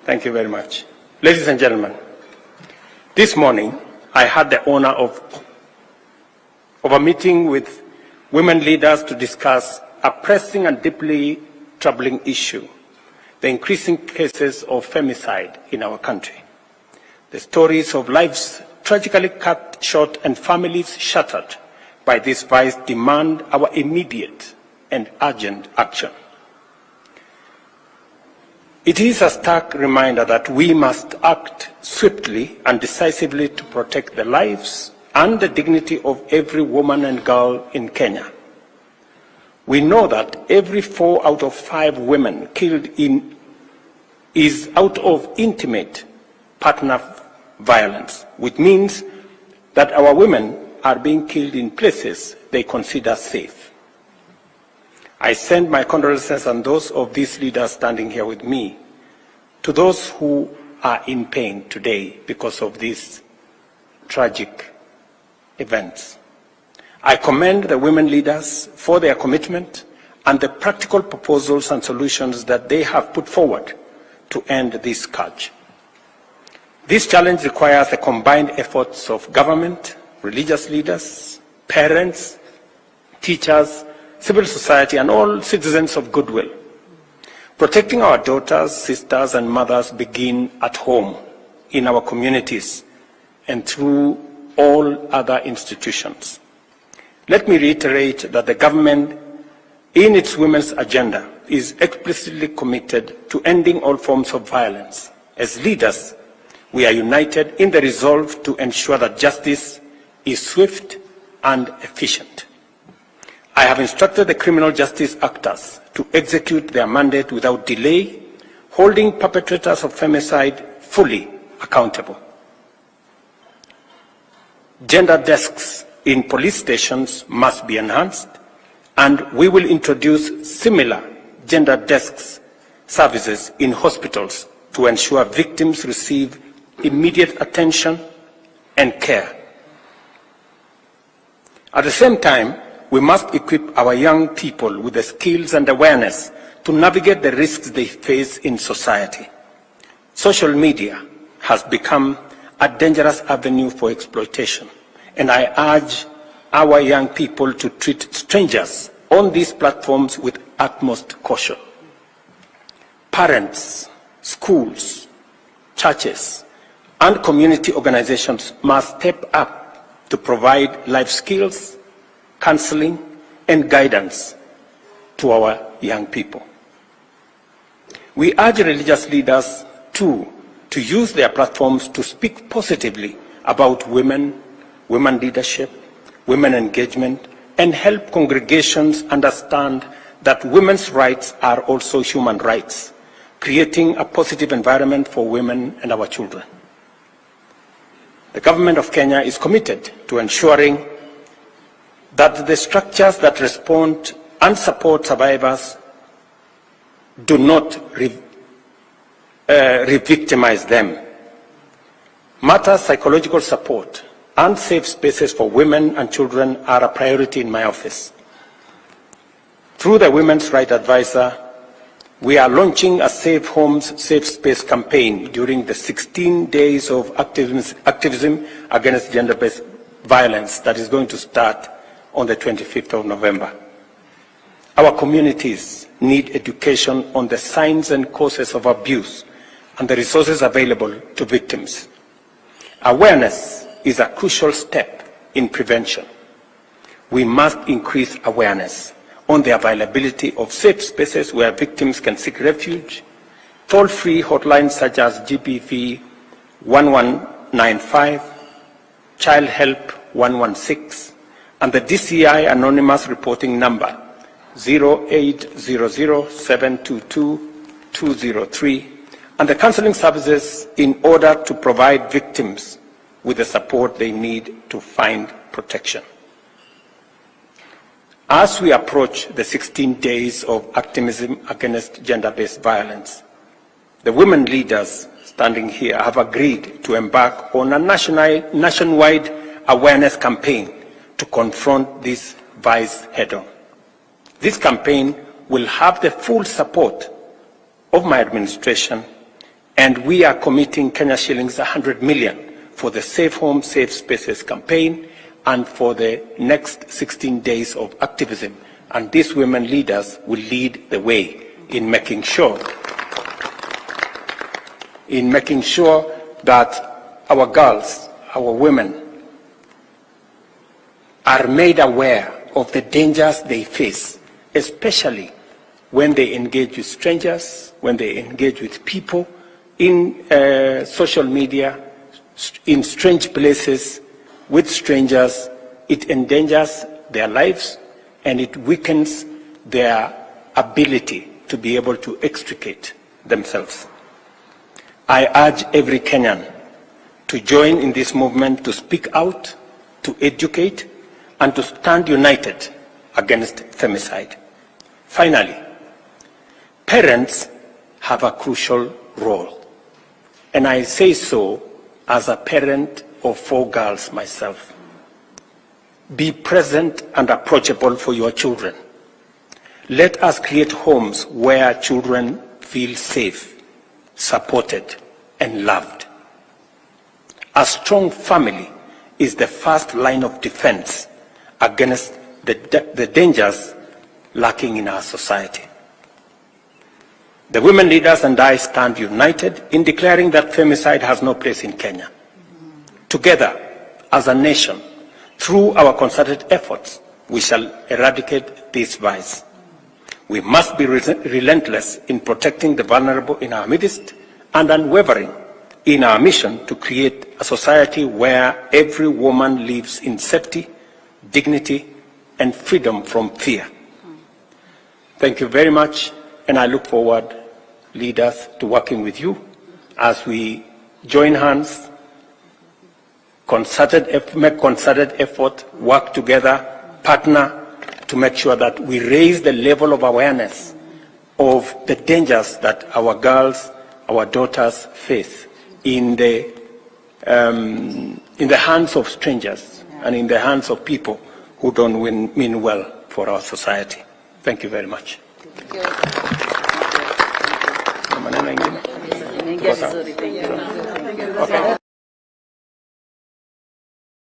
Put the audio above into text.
Thank you very much. Ladies and gentlemen, this morning I had the honor of a meeting with women leaders to discuss a pressing and deeply troubling issue, the increasing cases of femicide in our country. The stories of lives tragically cut short and families shattered by this vice demand our immediate and urgent action. It is a stark reminder that we must act swiftly and decisively to protect the lives and the dignity of every woman and girl in Kenya. We know that every 4 out of 5 women killed is out of intimate partner violence, which means that our women are being killed in places they consider safe. I send my condolences and those of these leaders standing here with me to those who are in pain today because of these tragic events. I commend the women leaders for their commitment and the practical proposals and solutions that they have put forward to end this scourge. This challenge requires the combined efforts of government, religious leaders, parents, teachers, civil society, and all citizens of goodwill. Protecting our daughters, sisters, and mothers begin at home, in our communities, and through all other institutions. Let me reiterate that the government, in its women's agenda, is explicitly committed to ending all forms of violence. As leaders, we are united in the resolve to ensure that justice is swift and efficient. I have instructed the criminal justice actors to execute their mandate without delay, holding perpetrators of femicide fully accountable. Gender desks in police stations must be enhanced, and we will introduce similar gender desks services in hospitals to ensure victims receive immediate attention and care. At the same time, we must equip our young people with the skills and awareness to navigate the risks they face in society. Social media has become a dangerous avenue for exploitation, and I urge our young people to treat strangers on these platforms with utmost caution. Parents, schools, churches, and community organizations must step up to provide life skills, counseling, and guidance to our young people. We urge religious leaders, too, to use their platforms to speak positively about women leadership, women engagement, and help congregations understand that women's rights are also human rights, creating a positive environment for women and our children. The government of Kenya is committed to ensuring that the structures that respond and support survivors do not re-victimize them. Matters psychological support and safe spaces for women and children are a priority in my office. Through the Women's Rights Advisor, we are launching a Safe Homes, Safe Space campaign during the 16 days of activism against gender-based violence that is going to start on the 25th of November. Our communities need education on the signs and causes of abuse and the resources available to victims. Awareness is a crucial step in prevention. We must increase awareness on the availability of safe spaces where victims can seek refuge, toll-free hotlines such as GBV 1195, Child Help 116, and the DCI anonymous reporting number 0800-722-203, and the counseling services in order to provide victims with the support they need to find protection. As we approach the 16 days of activism against gender-based violence, the women leaders standing here have agreed to embark on a nationwide awareness campaign to confront this vice head-on. This campaign will have the full support of my administration And we are committing Kenya shillings 100 million for the Safe Homes, Safe Spaces campaign and for the next 16 days of activism. And these women leaders will lead the way in making sure that our girls, our women, are made aware of the dangers they face, especially when they engage with strangers, when they engage with people in social media, in strange places, with strangers. It endangers their lives and it weakens their ability to be able to extricate themselves. I urge every Kenyan to join in this movement, to speak out, to educate, and to stand united against femicide. Finally, parents have a crucial role. And I say so as a parent of 4 girls myself. Be present and approachable for your children. Let us create homes where children feel safe, supported, and loved. A strong family is the first line of defense against the dangers lurking in our society. The women leaders and I stand united in declaring that femicide has no place in Kenya. Together, as a nation, through our concerted efforts, we shall eradicate this vice. We must be relentless in protecting the vulnerable in our midst and unwavering in our mission to create a society where every woman lives in safety, dignity, and freedom from fear. Thank you very much, and I look forward, leaders, to working with you as we join hands, make concerted effort, work together, partner to make sure that we raise the level of awareness of the dangers that our girls, our daughters face in the hands of strangers and in the hands of people who don't mean well for our society. Thank you very much. Thank you.